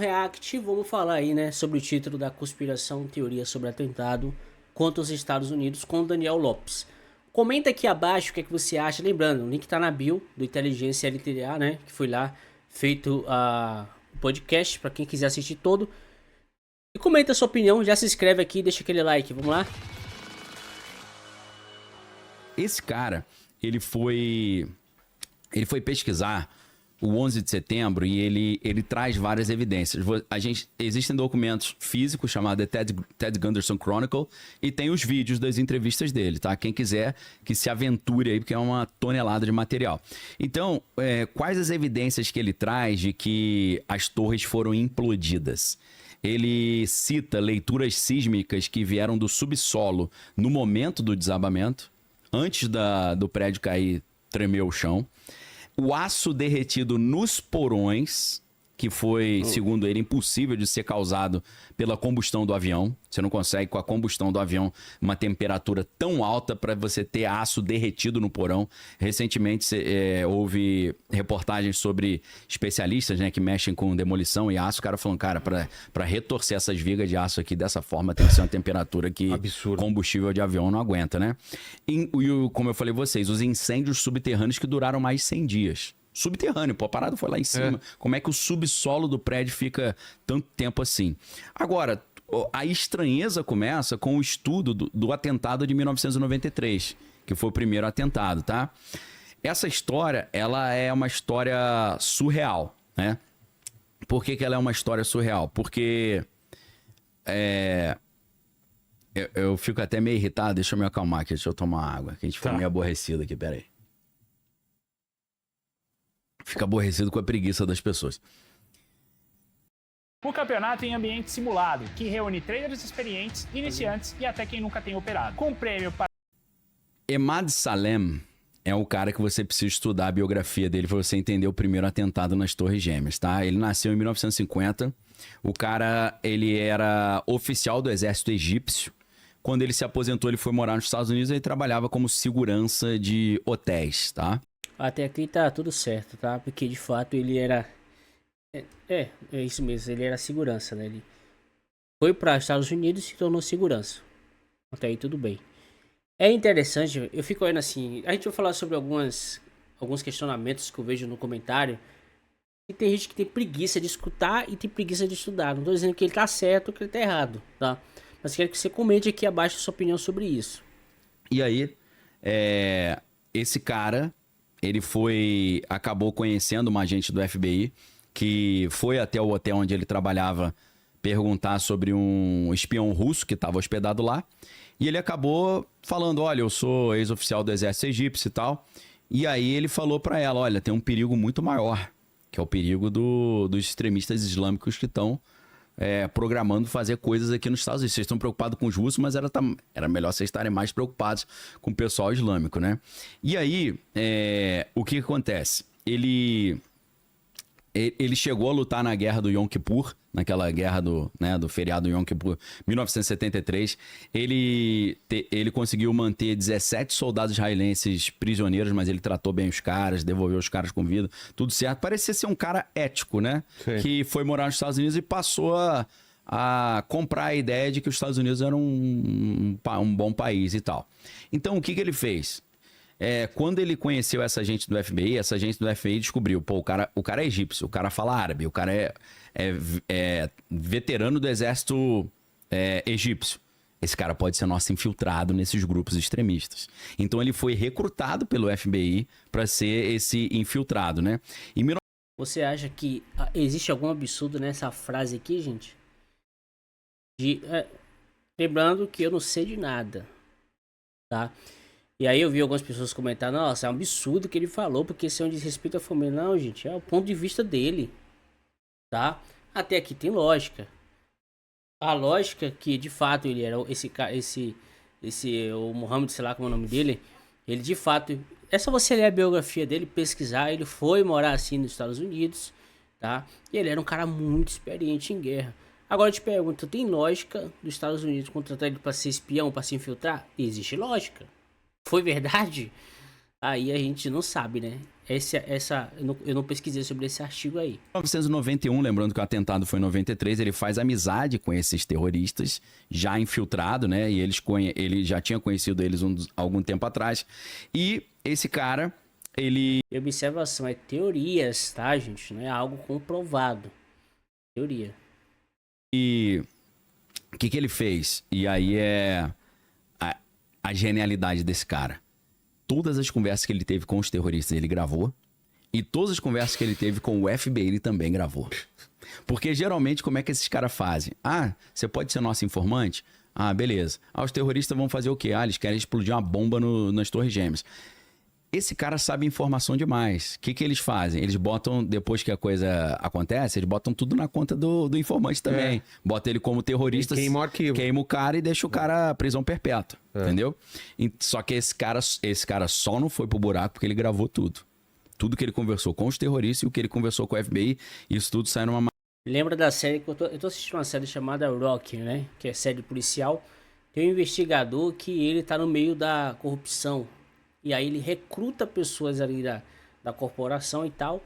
React, vamos falar aí, né, sobre o título da conspiração, teoria sobre atentado contra os Estados Unidos com Daniel Lopes. Comenta aqui abaixo o que é que você acha. Lembrando, o link tá na bio do Inteligência LTDA, né, que foi lá feito o podcast para quem quiser assistir todo. E comenta a sua opinião, já se inscreve aqui, deixa aquele like, vamos lá? Esse cara, ele foi pesquisar o 11 de setembro e ele traz várias evidências. Existem documentos físicos chamados Ted Gunderson Chronicle e tem os vídeos das entrevistas dele, tá? Quem quiser que se aventure aí, porque é uma tonelada de material. Então, quais as evidências que ele traz de que as torres foram implodidas? Ele cita leituras sísmicas que vieram do subsolo no momento do desabamento, antes do prédio cair, tremeu o chão. O aço derretido nos porões, que foi, segundo ele, impossível de ser causado pela combustão do avião. Você não consegue, com a combustão do avião, uma temperatura tão alta para você ter aço derretido no porão. Recentemente, houve reportagens sobre especialistas, né, que mexem com demolição e aço. O cara falando, cara, para retorcer essas vigas de aço aqui dessa forma, tem que ser uma temperatura que combustível de avião não aguenta, né? E, como eu falei a vocês, os incêndios subterrâneos que duraram mais de 100 dias. Subterrâneo, pô, a parada foi lá em cima. Como é que o subsolo do prédio fica tanto tempo assim? Agora, a estranheza começa com o estudo do atentado de 1993, que foi o primeiro atentado, tá? Essa história, ela é uma história surreal, né? Por que ela é uma história surreal? Porque eu fico até meio irritado, deixa eu me acalmar aqui, deixa eu tomar água, que a gente ficou meio aborrecido aqui, peraí. Fica aborrecido com a preguiça das pessoas. O campeonato em ambiente simulado, que reúne traders experientes, iniciantes e até quem nunca tem operado. Com prêmio para... Emad Salem é o cara que você precisa estudar a biografia dele para você entender o primeiro atentado nas Torres Gêmeas, tá? Ele nasceu em 1950. O cara, ele era oficial do exército egípcio. Quando ele se aposentou, ele foi morar nos Estados Unidos e ele trabalhava como segurança de hotéis, tá? Até aqui tá tudo certo, tá? Porque de fato ele era... É isso mesmo, ele era segurança, né? Ele foi para os Estados Unidos e se tornou segurança. Até aí tudo bem. É interessante, eu fico olhando assim... A gente vai falar sobre alguns questionamentos que eu vejo no comentário. E tem gente que tem preguiça de escutar e tem preguiça de estudar. Não tô dizendo que ele tá certo ou que ele tá errado, tá? Mas quero que você comente aqui abaixo a sua opinião sobre isso. E aí, esse cara... Ele acabou conhecendo uma agente do FBI que foi até o hotel onde ele trabalhava perguntar sobre um espião russo que estava hospedado lá. E ele acabou falando, olha, eu sou ex-oficial do exército egípcio e tal. E aí ele falou para ela, olha, tem um perigo muito maior, que é o perigo dos extremistas islâmicos que estão programando fazer coisas aqui nos Estados Unidos. Vocês estão preocupados com os russos, mas era melhor vocês estarem mais preocupados com o pessoal islâmico, né? E aí, o que acontece? Ele chegou a lutar na guerra do Yom Kippur, naquela guerra do feriado Yom Kippur, 1973. Ele conseguiu manter 17 soldados israelenses prisioneiros, mas ele tratou bem os caras, devolveu os caras com vida, tudo certo. Parecia ser um cara ético, né? Sim. Que foi morar nos Estados Unidos e passou a comprar a ideia de que os Estados Unidos eram um bom país e tal. Então, o que ele fez? Quando ele conheceu essa agente do FBI, essa agente do FBI descobriu, pô, o cara é egípcio, o cara fala árabe, o cara é veterano do exército egípcio. Esse cara pode ser nosso infiltrado nesses grupos extremistas. Então ele foi recrutado pelo FBI para ser esse infiltrado, né? Você acha que existe algum absurdo nessa frase aqui, gente? Lembrando que eu não sei de nada, tá? E aí eu vi algumas pessoas comentar, nossa, é um absurdo que ele falou, porque isso é um desrespeito à família. Não, gente, é o ponto de vista dele, tá? Até aqui tem lógica. A lógica que, de fato, ele era o Mohammed, sei lá como é o nome dele, ele, de fato, é só você ler a biografia dele, pesquisar, ele foi morar assim nos Estados Unidos, tá? E ele era um cara muito experiente em guerra. Agora eu te pergunto, tem lógica dos Estados Unidos contratar ele pra ser espião, pra se infiltrar? Existe lógica. Foi verdade? Aí a gente não sabe, né? Eu não pesquisei sobre esse artigo aí. Em 1991, lembrando que o atentado foi em 93, ele faz amizade com esses terroristas, já infiltrado, né? E ele já tinha conhecido eles algum tempo atrás. E esse cara, ele... E observação, é teorias, tá, gente? Não é algo comprovado. Teoria. E o que ele fez? E aí é a genialidade desse cara. Todas as conversas que ele teve com os terroristas, ele gravou. E todas as conversas que ele teve com o FBI, ele também gravou. Porque geralmente, como é que esses caras fazem? Ah, você pode ser nosso informante? Ah, beleza. Ah, os terroristas vão fazer o quê? Ah, eles querem explodir uma bomba nas Torres Gêmeas. Esse cara sabe informação demais. O que eles fazem? Eles botam, depois que a coisa acontece, eles botam tudo na conta do informante também. Bota ele como terrorista, queima o cara e deixa o cara prisão perpétua. Entendeu? Só que esse cara só não foi pro buraco porque ele gravou tudo. Tudo que ele conversou com os terroristas e o que ele conversou com o FBI, isso tudo sai numa... Lembra da série que eu tô assistindo uma série chamada Rock, né? Que é série policial. Tem um investigador que ele tá no meio da corrupção. E aí ele recruta pessoas ali da corporação e tal.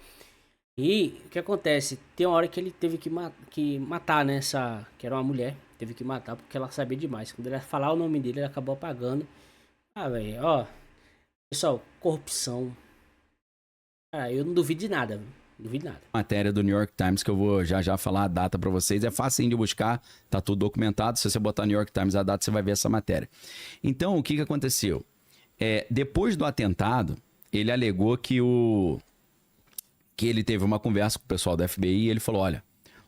E o que acontece? Tem uma hora que ele teve que matar, né? Que era uma mulher. Teve que matar porque ela sabia demais. Quando ele ia falar o nome dele, ele acabou apagando. Ah, velho, ó. Pessoal, corrupção. Ah, eu não duvido de nada, não duvido de nada. Matéria do New York Times que eu vou já falar a data pra vocês. É fácil de buscar, tá tudo documentado. Se você botar New York Times a data, você vai ver essa matéria. Então, o que aconteceu? Depois do atentado, ele alegou que ele teve uma conversa com o pessoal do FBI e ele falou, olha,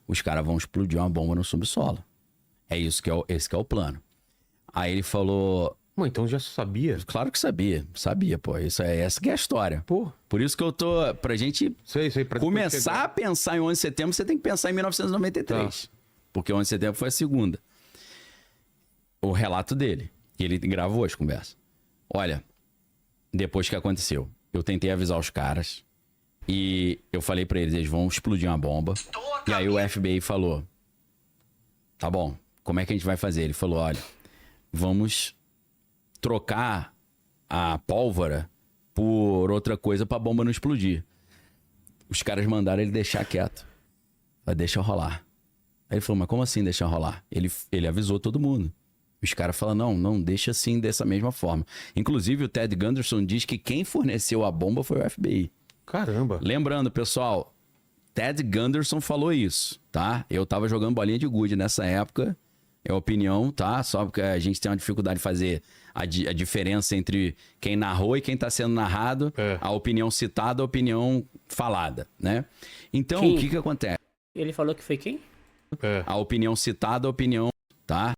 os caras vão explodir uma bomba no subsolo. É isso que esse que é o plano. Aí ele falou... Então já sabia? Claro que sabia, pô. Essa que é a história. Pô. Por isso que eu tô... Pra gente pra começar a pensar em 11 de setembro, você tem que pensar em 1993. Porque 11 de setembro foi a segunda. O relato dele. E ele gravou as conversas. Olha, depois que aconteceu, eu tentei avisar os caras e eu falei pra eles vão explodir uma bomba. E aí o FBI falou, tá bom, como é que a gente vai fazer? Ele falou, olha, vamos trocar a pólvora por outra coisa pra bomba não explodir. Os caras mandaram ele deixar quieto. Deixa rolar. Aí ele falou, mas como assim deixar rolar? Ele avisou todo mundo. Os caras falam, não, deixa assim, dessa mesma forma. Inclusive, o Ted Gunderson diz que quem forneceu a bomba foi o FBI. Caramba. Lembrando, pessoal, Ted Gunderson falou isso, tá? Eu tava jogando bolinha de gude nessa época. É opinião, tá? Só porque a gente tem uma dificuldade de fazer a diferença entre quem narrou e quem tá sendo narrado. A opinião citada, a opinião falada, né? Então, o que acontece? Ele falou que foi quem? A opinião citada, a opinião, tá?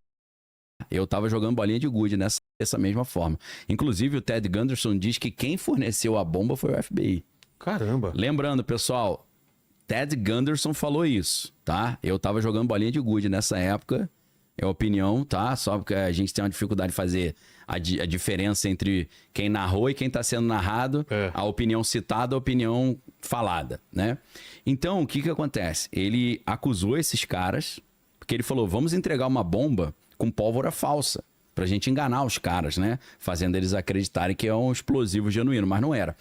Eu tava jogando bolinha de gude dessa mesma forma. Inclusive, o Ted Gunderson diz que quem forneceu a bomba foi o FBI. Caramba. Lembrando, pessoal, Ted Gunderson falou isso, tá? Eu tava jogando bolinha de gude nessa época. É opinião, tá? Só porque a gente tem uma dificuldade de fazer a diferença entre quem narrou e quem tá sendo narrado. A opinião citada, a opinião falada, né? Então, o que acontece? Ele acusou esses caras, porque ele falou, vamos entregar uma bomba com pólvora falsa, pra gente enganar os caras, né? Fazendo eles acreditarem que é um explosivo genuíno, mas não era.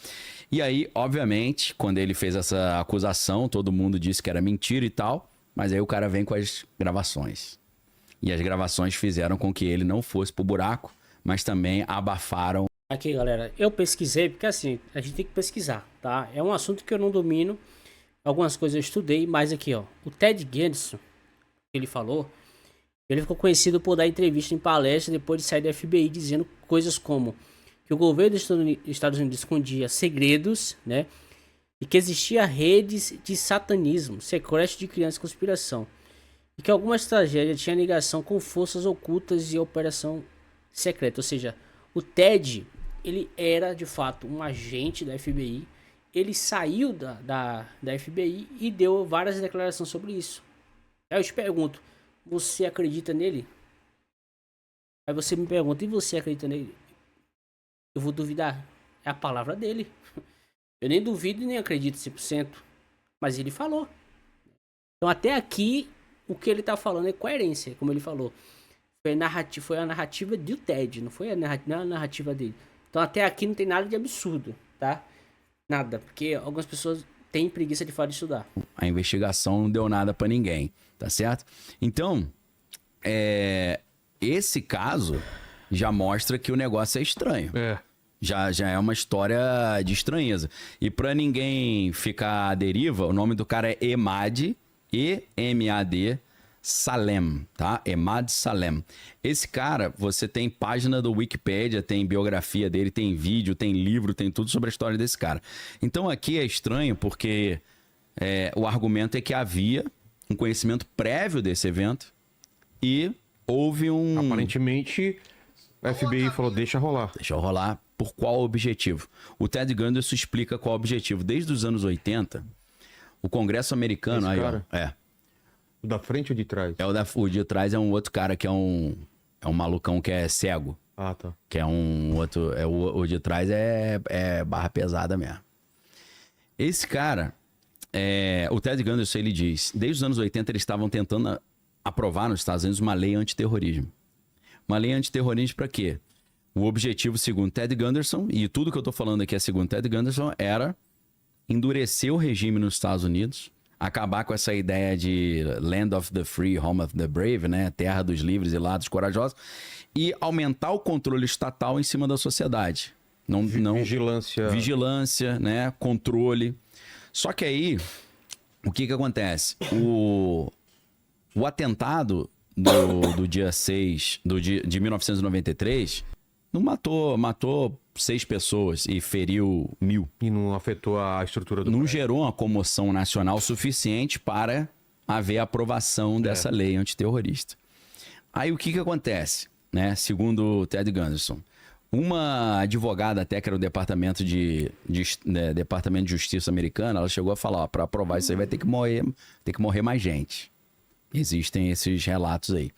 E aí, obviamente, quando ele fez essa acusação, todo mundo disse que era mentira e tal, mas aí o cara vem com as gravações. E as gravações fizeram com que ele não fosse pro buraco, mas também abafaram. Aqui, galera, eu pesquisei, porque assim, a gente tem que pesquisar, tá? É um assunto que eu não domino, algumas coisas eu estudei, mas aqui, ó, o Ted Gunderson, ele falou... Ele ficou conhecido por dar entrevista em palestra depois de sair da FBI, dizendo coisas como que o governo dos Estados Unidos escondia segredos, né? E que existia redes de satanismo, sequestro de crianças e conspiração. E que algumas tragédias tinham ligação com forças ocultas e operação secreta. Ou seja, o Ted, ele era de fato um agente da FBI. Ele saiu da FBI e deu várias declarações sobre isso. Aí eu te pergunto, você acredita nele? Aí você me pergunta, e você acredita nele? Eu vou duvidar. É a palavra dele. Eu nem duvido e nem acredito 100%. Mas ele falou. Então até aqui, o que ele tá falando é coerência, como ele falou. Foi a narrativa do Ted, não foi a narrativa dele. Então até aqui não tem nada de absurdo, tá? Nada, porque algumas pessoas têm preguiça de fato de estudar. A investigação não deu nada pra ninguém, tá certo? Então, esse caso já mostra que o negócio é estranho. É. Já é uma história de estranheza. E pra ninguém ficar à deriva, o nome do cara é Emad, E-M-A-D, Salem, tá? Emad Salem. Esse cara, você tem página do Wikipedia, tem biografia dele, tem vídeo, tem livro, tem tudo sobre a história desse cara. Então aqui é estranho porque o argumento é que havia um conhecimento prévio desse evento e houve um... Aparentemente, a FBI falou, deixa rolar. Deixa eu rolar. Por qual objetivo? O Ted Gunderson explica qual o objetivo. Desde os anos 80, o Congresso americano... Esse aí, cara? ó, O da frente ou de trás? o de trás é um outro cara que é um malucão que é cego. Ah, tá. Que é um outro... o de trás é barra pesada mesmo. Esse cara... o Ted Gunderson, ele diz... Desde os anos 80, eles estavam tentando aprovar nos Estados Unidos uma lei antiterrorismo. Uma lei antiterrorismo para quê? O objetivo, segundo Ted Gunderson, e tudo que eu tô falando aqui é segundo Ted Gunderson, era endurecer o regime nos Estados Unidos, acabar com essa ideia de land of the free, home of the brave, né? Terra dos livres e lá dos corajosos, e aumentar o controle estatal em cima da sociedade. Não Vigilância. Vigilância, né? Controle. Só que aí, o que acontece? O atentado do dia 6 de 1993 não matou 6 pessoas e feriu 1000. E não afetou a estrutura do Não prédio. gerou uma comoção nacional suficiente para haver aprovação dessa lei antiterrorista. Aí o que acontece, né? Segundo o Ted Gunderson, uma advogada até que era o Departamento de Justiça americano, ela chegou a falar, para aprovar isso aí vai ter que morrer mais gente. Existem esses relatos aí.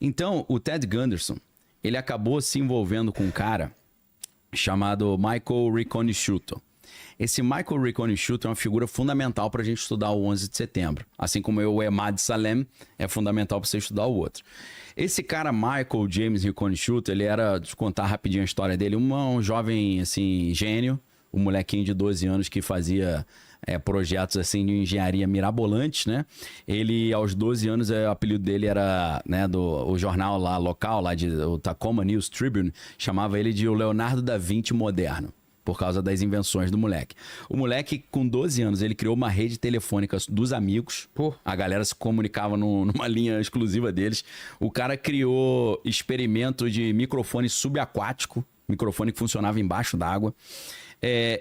Então, o Ted Gunderson, ele acabou se envolvendo com um cara chamado Michael Riconosciuto. Esse Michael Riconosciuto é uma figura fundamental para a gente estudar o 11 de setembro. Assim como o Emad Salem é fundamental para você estudar o outro. Esse cara, Michael James Riconosciuto, ele era, deixa eu contar rapidinho a história dele, um jovem, assim, gênio, um molequinho de 12 anos que fazia projetos, assim, de engenharia mirabolantes, né? Ele, aos 12 anos, o apelido dele era, né, o jornal lá, local, lá o Tacoma News Tribune, chamava ele de o Leonardo da Vinci moderno, por causa das invenções do moleque. O moleque, com 12 anos, ele criou uma rede telefônica dos amigos. Pô. A galera se comunicava numa linha exclusiva deles. O cara criou experimento de microfone subaquático, microfone que funcionava embaixo d'água.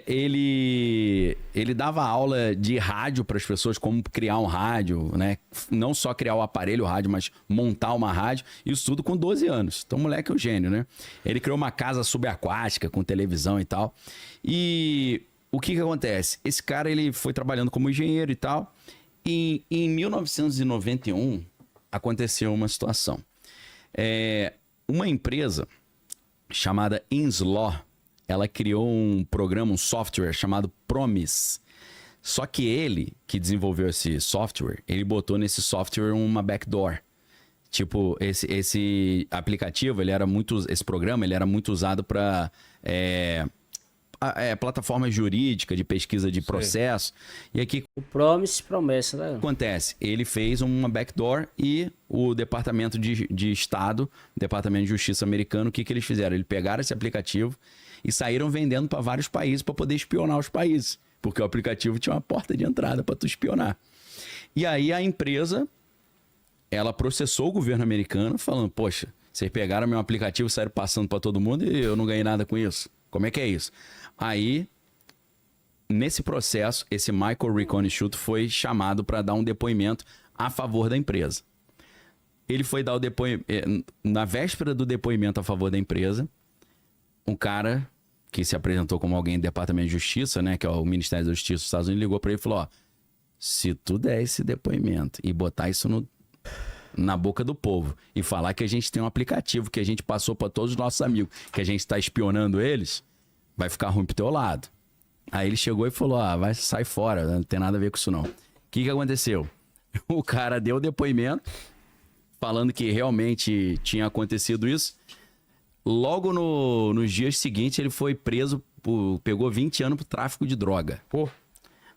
Ele dava aula de rádio para as pessoas, como criar um rádio, né? Não só criar o aparelho rádio, mas montar uma rádio. Isso tudo com 12 anos. Então o moleque é um gênio, né? Ele criou uma casa subaquática com televisão e tal. E o que acontece? Esse cara, ele foi trabalhando como engenheiro e tal. E em 1991 aconteceu uma situação. Uma empresa chamada Inslaw, ela criou um programa, um software chamado Promise. Só que ele, que desenvolveu esse software, ele botou nesse software uma backdoor. Tipo, esse aplicativo, esse programa, ele era muito usado para plataforma jurídica, de pesquisa de processo. E aqui, O Promise, promessa, né? o que acontece? Ele fez uma backdoor e o Departamento de Estado, Departamento de Justiça americano, o que eles fizeram? Eles pegaram esse aplicativo e saíram vendendo para vários países para poder espionar os países. Porque o aplicativo tinha uma porta de entrada para tu espionar. E aí a empresa, ela processou o governo americano falando, poxa, vocês pegaram meu aplicativo, saíram passando para todo mundo e eu não ganhei nada com isso. Como é que é isso? Aí, nesse processo, esse Michael Riconosciuto foi chamado para dar um depoimento a favor da empresa. Ele foi dar o depoimento... Na véspera do depoimento a favor da empresa, um cara que se apresentou como alguém do Departamento de Justiça, né, que é o Ministério da Justiça dos Estados Unidos, ligou para ele e falou, ó, se tu der esse depoimento e botar isso na boca do povo e falar que a gente tem um aplicativo que a gente passou para todos os nossos amigos, que a gente está espionando eles, vai ficar ruim pro teu lado. Aí ele chegou e falou, sai fora, não tem nada a ver com isso não. O que aconteceu? O cara deu o depoimento, falando que realmente tinha acontecido isso. Logo nos dias seguintes, ele foi preso pegou 20 anos por tráfico de droga. Pô,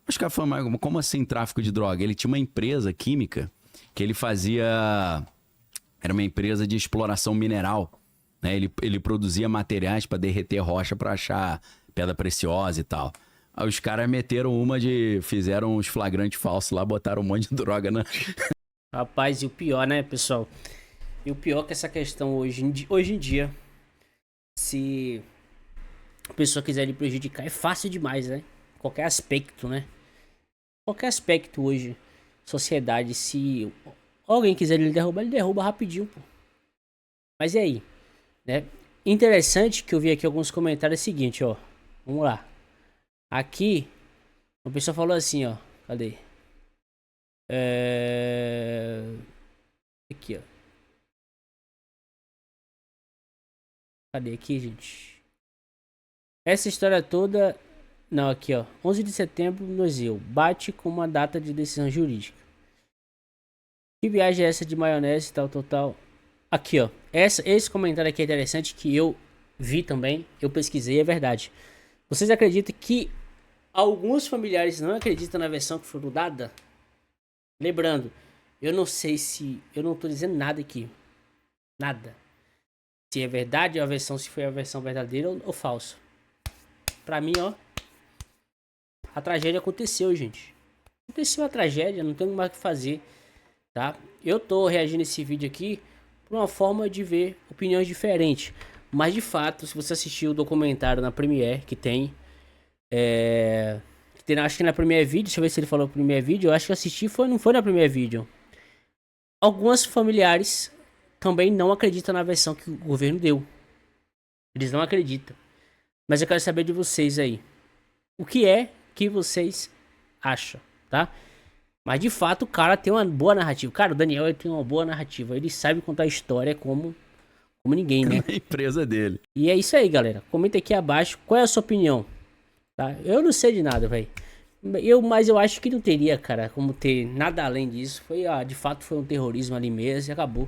Os caras falaram, mas como assim tráfico de droga? Ele tinha uma empresa química que ele fazia... Era uma empresa de exploração mineral. Né? Ele produzia materiais para derreter rocha para achar pedra preciosa e tal. Aí os caras meteram fizeram uns flagrantes falsos lá, botaram um monte de droga na... Rapaz, e o pior, né, pessoal? E o pior é que essa questão hoje em dia, se a pessoa quiser lhe prejudicar, é fácil demais, né? Qualquer aspecto, né? Qualquer aspecto hoje, sociedade, se alguém quiser lhe derrubar, ele derruba rapidinho, pô. Mas e aí? Né? Interessante que eu vi aqui alguns comentários, é o seguinte, ó. Vamos lá. Aqui, uma pessoa falou assim, ó. Cadê? Aqui, ó. Cadê aqui, gente? Essa história toda... Não, aqui, ó. 11 de setembro no Zeu. Bate com uma data de decisão jurídica. Que viagem é essa de maionese, tal, tal, tal? Aqui, ó. Esse comentário aqui é interessante, que eu vi também. Eu pesquisei, é verdade. Vocês acreditam que alguns familiares não acreditam na versão que foi dada? Lembrando, eu não sei se... Eu não tô dizendo nada aqui. Nada. Se é verdade a versão, se foi a versão verdadeira ou falsa. Pra mim, ó. A tragédia aconteceu, gente. Aconteceu a tragédia, não tem mais o que fazer. Tá? Eu tô reagindo a esse vídeo aqui por uma forma de ver opiniões diferentes. Mas de fato, se você assistiu o documentário na Premiere, que tem... acho que na Premiere Video, deixa eu ver se ele falou Premiere Video. Eu acho que eu assisti, não foi na Premiere Video. Alguns familiares também não acreditam na versão que o governo deu. Eles não acreditam. Mas eu quero saber de vocês aí. O que é que vocês acham, tá? Mas de fato o cara tem uma boa narrativa. Cara, o Daniel, ele tem uma boa narrativa. Ele sabe contar história como ninguém, né? A empresa dele. E é isso aí, galera. Comenta aqui abaixo qual é a sua opinião. Tá? Eu não sei de nada, velho. Mas eu acho que não teria, cara, como ter nada além disso. De fato foi um terrorismo ali mesmo e acabou.